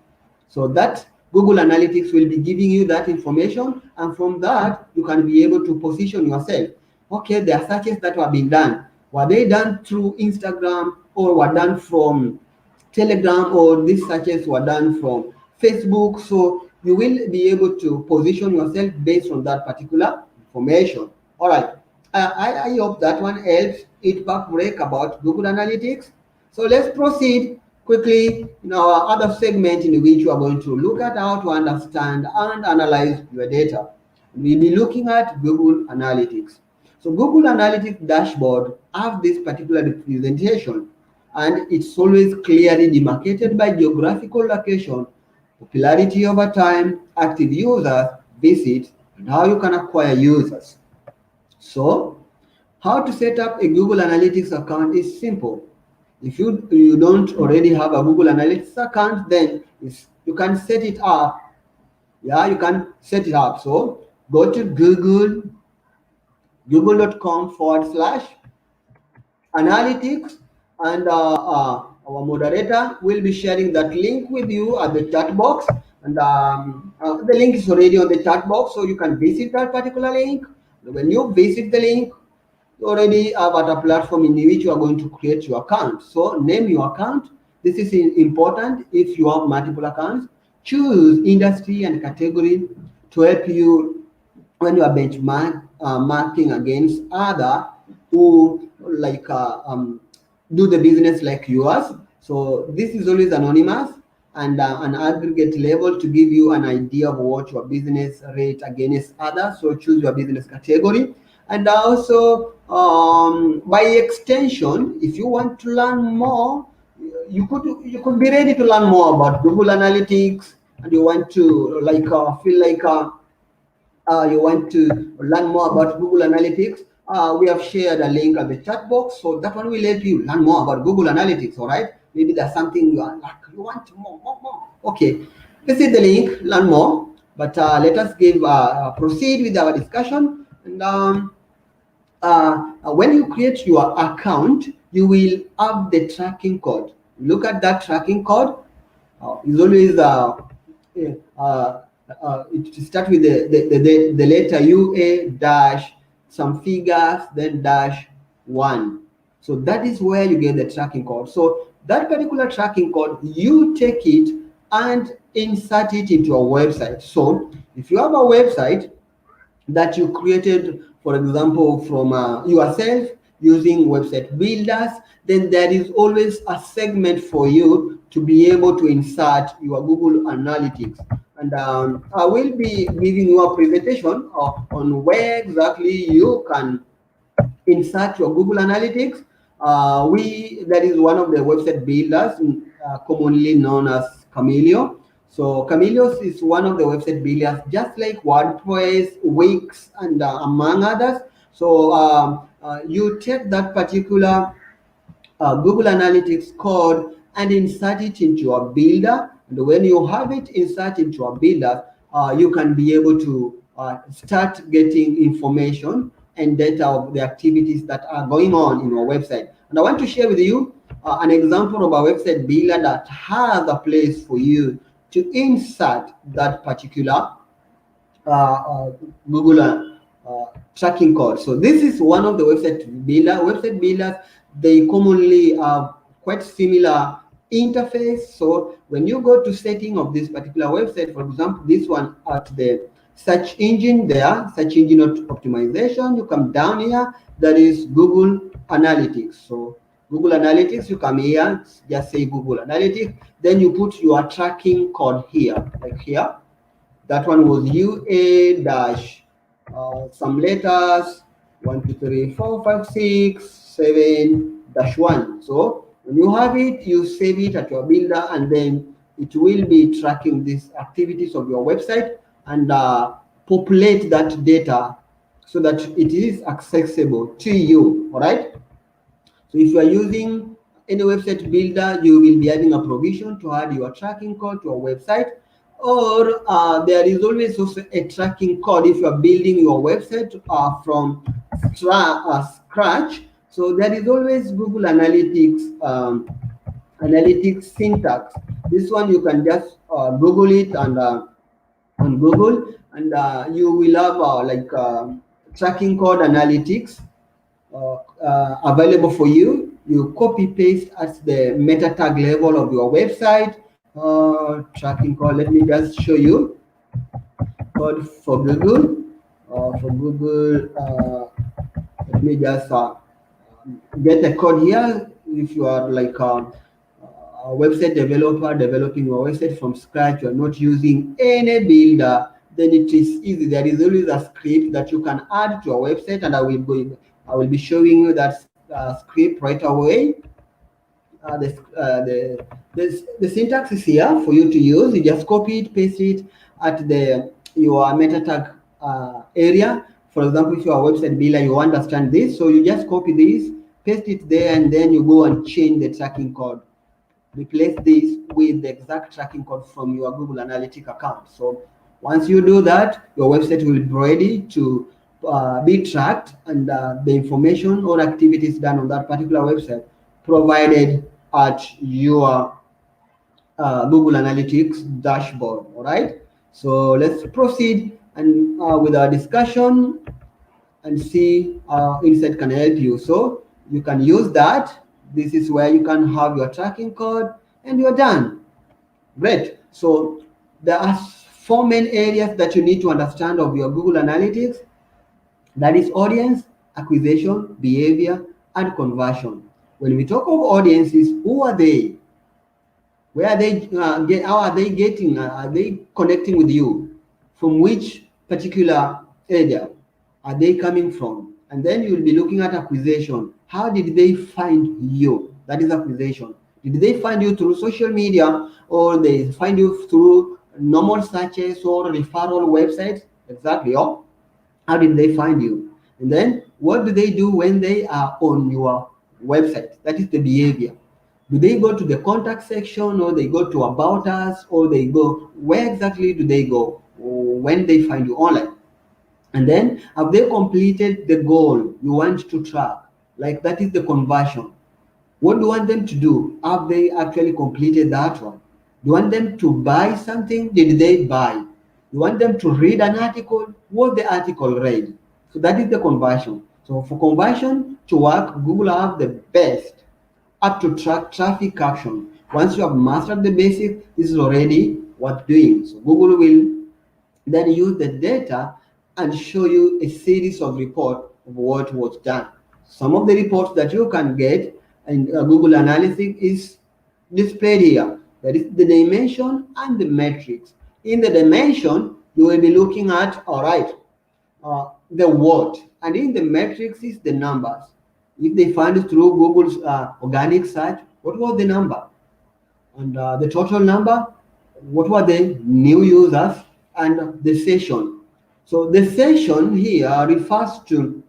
So that Google Analytics will be giving you that information, and from that you can be able to position yourself. Okay, there are searches that have been done. Were they done through Instagram or were done from Telegram, or these searches were done from Facebook? So you will be able to position yourself based on that particular information. All right. I hope that one helps it back break about Google Analytics. So let's proceed quickly in our other segment in which we are going to look at how to understand and analyze your data. We'll be looking at Google Analytics. So Google Analytics dashboard have this particular representation, and it's always clearly demarcated by geographical location, popularity over time, active users, visits, and how you can acquire users. So How to set up a Google Analytics account is simple. If you don't already have a Google Analytics account, then you can set it up. Yeah, you can set it up. So go to google.com/analytics, and our moderator will be sharing that link with you at the chat box. And the link is already on the chat box, so you can visit that particular link. When you visit the link, you already have at a platform in which you are going to create your account. So name your account. This is important. If you have multiple accounts, choose industry and category to help you when you are marking against other who do the business like yours. So this is always anonymous and an aggregate level to give you an idea of what your business rate against others. So choose your business category. And also, by extension, if you want to learn more, you could be ready to learn more about Google Analytics, and you want to feel like you want to learn more about Google Analytics. We have shared a link at the chat box, so that one will help you learn more about Google Analytics. All right, maybe there's something you want more. Okay, visit the link, learn more. But let us proceed with our discussion. And when you create your account, you will have the tracking code. Look at that tracking code. It's always it starts with the letter UA dash some figures, then dash 1. So that is where you get the tracking code. So that particular tracking code, you take it and insert it into your website. So if you have a website that you created, for example, from yourself using website builders, then there is always a segment for you to be able to insert your Google Analytics. And I will be giving you a presentation on where exactly you can insert your Google Analytics. That is one of the website builders, commonly known as Camellio. So Camellio is one of the website builders, just like WordPress, Wix, and among others. So you take that particular Google Analytics code and insert it into your builder. And when you have it inserted into your builder, you can be able to start getting information and data of the activities that are going on in your website. And I want to share with you an example of a website builder that has a place for you to insert that particular Google tracking code. So this is one of the website builders. They commonly have quite similar interface. So when you go to setting of this particular website, for example, this one at the search engine there, search engine optimization, you come down here, there is Google Analytics. So Google Analytics, you come here, just say Google Analytics, then you put your tracking code here, like here. That one was UA dash some letters 1, 2, 3, 4, 5, 6, 7 dash 1. So when you have it, you save it at your builder, and then it will be tracking these activities of your website and populate that data so that it is accessible to you. All right. So if you are using any website builder, you will be having a provision to add your tracking code to your website, or there is always also a tracking code if you are building your website from scratch. So there is always Google Analytics syntax. This one you can just Google it and on Google, and you will have tracking code analytics available for you. You copy paste at the meta tag level of your website. Tracking code, let me just show you code for Google. Let me just get a code here. If you are like a website developer developing your website from scratch, you are not using any builder, then it is easy. There is always a script that you can add to your website, and I will be showing you that script right away. The syntax is here for you to use. You just copy it, paste it at your meta tag area, For example, if you are a website builder, you understand this, so you just copy this, paste it there, and then you go and change the tracking code. Replace this with the exact tracking code from your Google Analytics account. So once you do that, your website will be ready to be tracked, and the information or activities done on that particular website provided at your Google Analytics dashboard. All right. So let's proceed and with our discussion and see how Insight can help you. So you can use that. This is where you can have your tracking code and you're done. Great. So there are four main areas that you need to understand of your Google Analytics. That is audience, acquisition, behavior, and conversion. When we talk of audiences, who are they? Where are they? How are they getting? Are they connecting with you? From which particular area are they coming from? And then you'll be looking at acquisition. How did they find you? That is acquisition. Did they find you through social media, or they find you through normal searches or referral websites? Exactly. Or how did they find you? And then what do they do when they are on your website? That is the behavior. Do they go to the contact section, or they go to about us, or they go, where exactly do they go when they find you online? And then have they completed the goal you want to track? Like, that is the conversion. What do you want them to do? Have they actually completed that one? Do you want them to buy something? Did they buy? You want them to read an article? What the article read? So that is the conversion. So for conversion to work, Google have the best up to track traffic action. Once you have mastered the basics, this is already worth doing. So Google will then use the data and show you a series of reports of what was done. Some of the reports that you can get in Google Analytics is displayed here. That is the dimension and the metrics. In the dimension, you will be looking at, all right, the what, and in the metrics is the numbers. If they find it through Google's organic search, what was the number? And the total number, what were the new users, and the session. So the session here refers to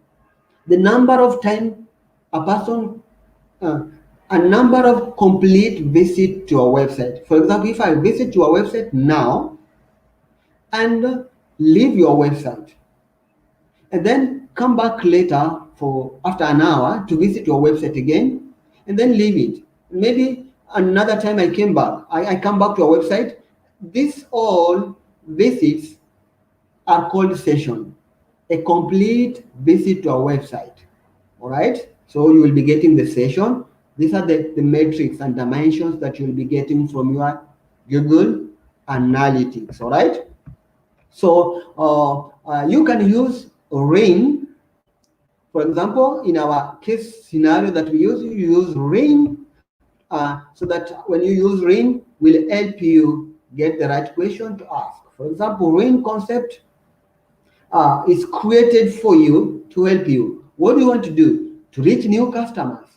the number of time a person, uh, a number of complete visit to a website. For example, if I visit your website now and leave your website, and then come back later for after an hour to visit your website again, and then leave it. Maybe another time I came back, I come back to your website. These all visits are called session, a complete visit to our website. All right. So you will be getting the session. These are the metrics and dimensions that you'll be getting from your Google Analytics. All right. So you can use Ring. For example, in our case scenario that we use, you use Ring, so that when you use Ring, will help you get the right question to ask. For example, Ring concept is created for you to help you. What do you want to do? To reach new customers,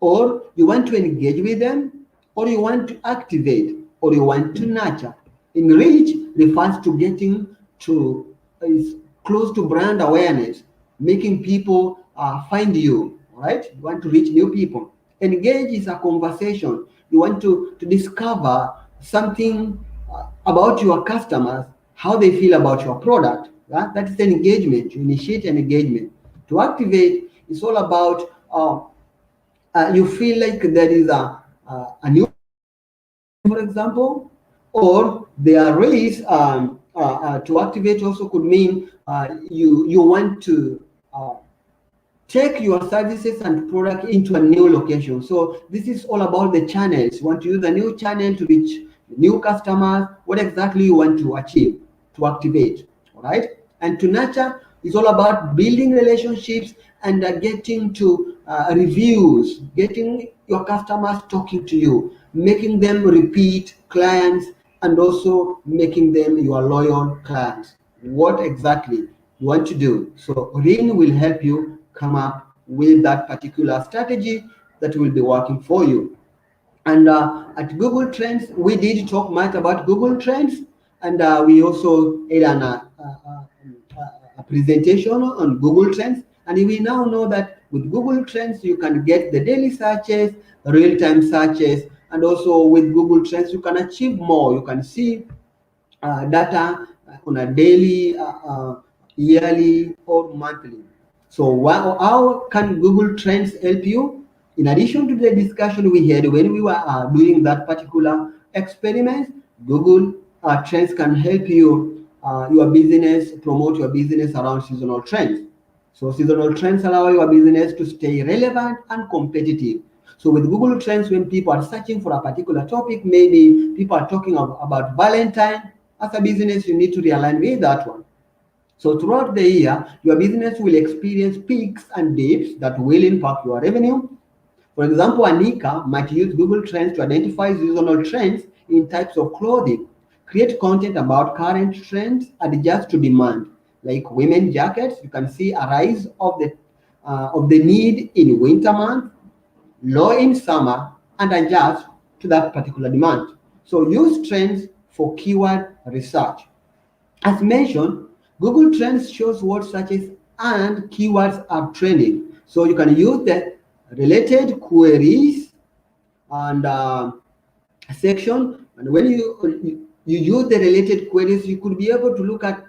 or you want to engage with them, or you want to activate, or you want to nurture. In reach refers to getting to is close to brand awareness, making people find you. Right? You want to reach new people. Engage is a conversation. You want to discover something about your customers, how they feel about your product. Yeah? That is an engagement. You initiate an engagement. To activate, it's all about you feel like there is a new, for example, or their race. To activate also could mean you want to take your services and product into a new location. So this is all about the channels. You want to use a new channel to reach new customers. What exactly you want to achieve to activate, all right? And to nurture is all about building relationships and getting to reviews, getting your customers talking to you, making them repeat clients, and also making them your loyal clients. What exactly you want to do? So Ring will help you come up with that particular strategy that will be working for you. And at Google Trends, we did talk much about Google Trends, and we also had a presentation on Google Trends. And we now know that with Google Trends, you can get the daily searches, real-time searches, and also with Google Trends, you can achieve more. You can see data on a daily, yearly, or monthly. So how can Google Trends help you? In addition to the discussion we had when we were doing that particular experiment, Google Trends can help you, your business, promote your business around seasonal trends. So seasonal trends allow your business to stay relevant and competitive. So with Google Trends, when people are searching for a particular topic, maybe people are talking about Valentine, as a business, you need to realign with that one. So throughout the year, your business will experience peaks and dips that will impact your revenue. For example, Anika might use Google Trends to identify seasonal trends in types of clothing, create content about current trends, adjust to demand. Like women jackets, you can see a rise of the need in winter months, low in summer, and adjust to that particular demand. So use trends for keyword research. As mentioned, Google Trends shows what searches and keywords are trending. So you can use the related queries and section. And when you use the related queries, you could be able to look at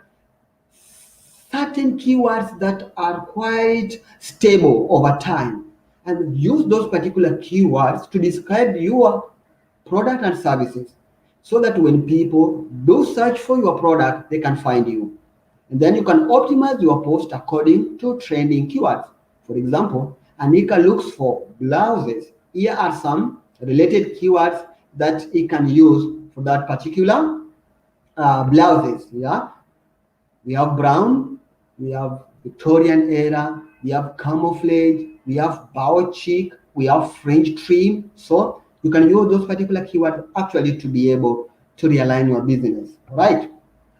certain keywords that are quite stable over time and use those particular keywords to describe your product and services so that when people do search for your product, they can find you. And then you can optimize your post according to trending keywords. For example, Anika looks for blouses. Here are some related keywords that he can use for that particular blouses. Yeah, we have brown, we have Victorian era, we have camouflage, we have bow cheek, we have fringe trim. So you can use those particular keywords actually to be able to realign your business. All right.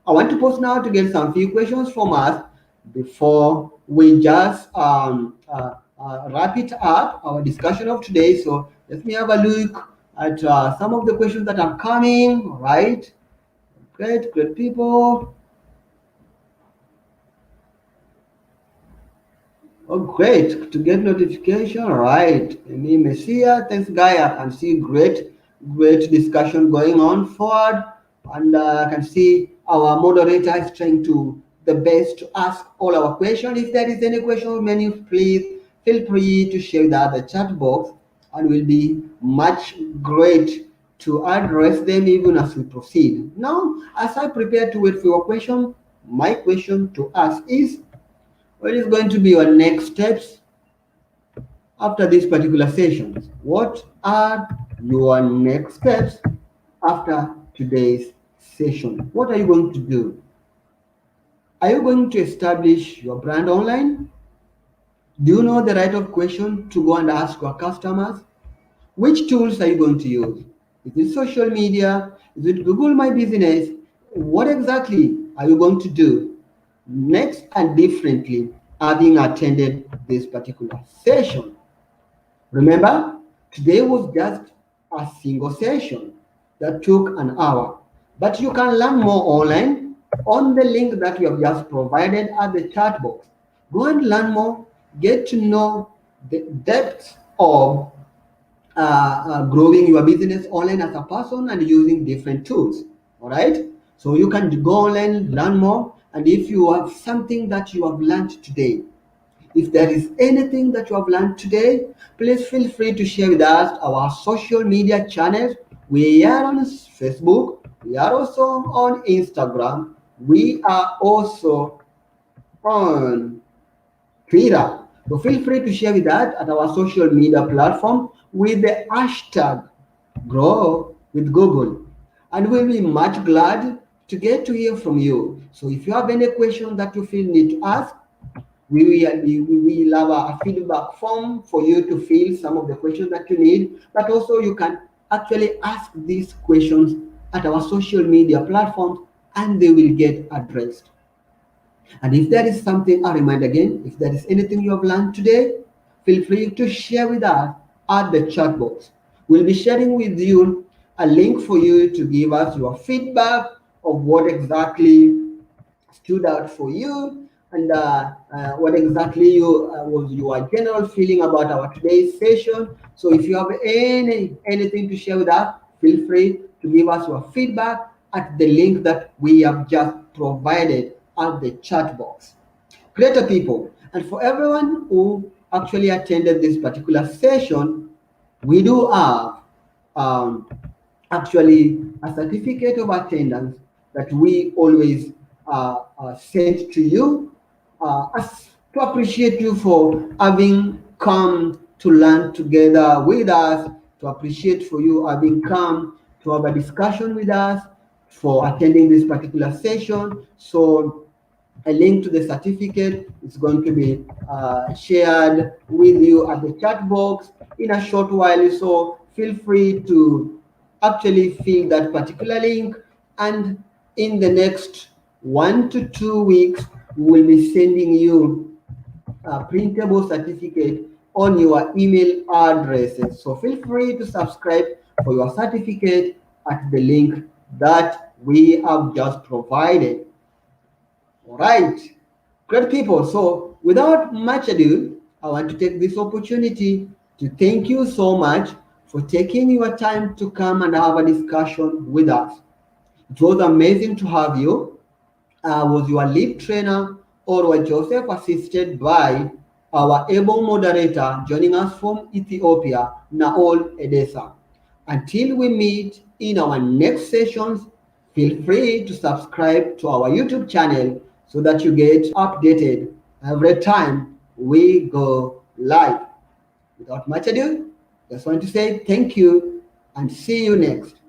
I want to pause now to get some few questions from us before we just wrap it up, our discussion of today. So let me have a look at some of the questions that are coming. All right. Great people. Oh, great to get notification. All right. Me, Messia. Thanks, Guy. I can see great discussion going on forward. And I can see our moderator is trying to the best to ask all our questions. If there is any question, many please feel free to share that the chat box and will be much great to address them even as we proceed. Now, as I prepare to wait for your question, my question to us is what is going to be your next steps after this particular session? What are your next steps after today's session? What are you going to do? Are you going to establish your brand online? Do you know the right of question to go and ask your customers? Which tools are you going to use? Is it social media? Is it Google My Business? What exactly are you going to do next and differently having attended this particular session? Remember, today was just a single session that took an hour, but you can learn more online on the link that we have just provided at the chat box. Go and learn more, get to know the depth of growing your business online as a person and using different tools. All right. So you can go online, learn more. And if you have something that you have learned today, if there is anything that you have learned today, please feel free to share with us our social media channels. We are on Facebook. We are also on Instagram. We are also on Twitter. So feel free to share with that at our social media platform with the hashtag grow with Google. And we'll be much glad to get to hear from you. So if you have any question that you feel need to ask, we will have a feedback form for you to fill some of the questions that you need, but also you can actually ask these questions at our social media platforms and they will get addressed. And if there is something, I remind again, if there is anything you have learned today, feel free to share with us at the chat box. We'll be sharing with you a link for you to give us your feedback of what exactly stood out for you and what exactly was your general feeling about our today's session. So if you have anything to share with us, feel free to give us your feedback at the link that we have just provided at the chat box. Creator people, and for everyone who actually attended this particular session, we do have um, actually a certificate of attendance that we always send to you as to appreciate you for having come to learn together with us, to appreciate for you having come to have a discussion with us, for attending this particular session. So a link to the certificate is going to be shared with you at the chat box in a short while. So feel free to actually fill that particular link, and in the next 1 to 2 weeks, we will be sending you a printable certificate on your email addresses. So feel free to subscribe for your certificate at the link that we have just provided. All right, great people. So without much ado, I want to take this opportunity to thank you so much for taking your time to come and have a discussion with us. It was amazing to have you. I was your lead trainer, Orwa Joseph, assisted by our able moderator joining us from Ethiopia, Naol Edesa. Until we meet in our next sessions, feel free to subscribe to our YouTube channel so that you get updated every time we go live. Without much ado, just want to say thank you and see you next.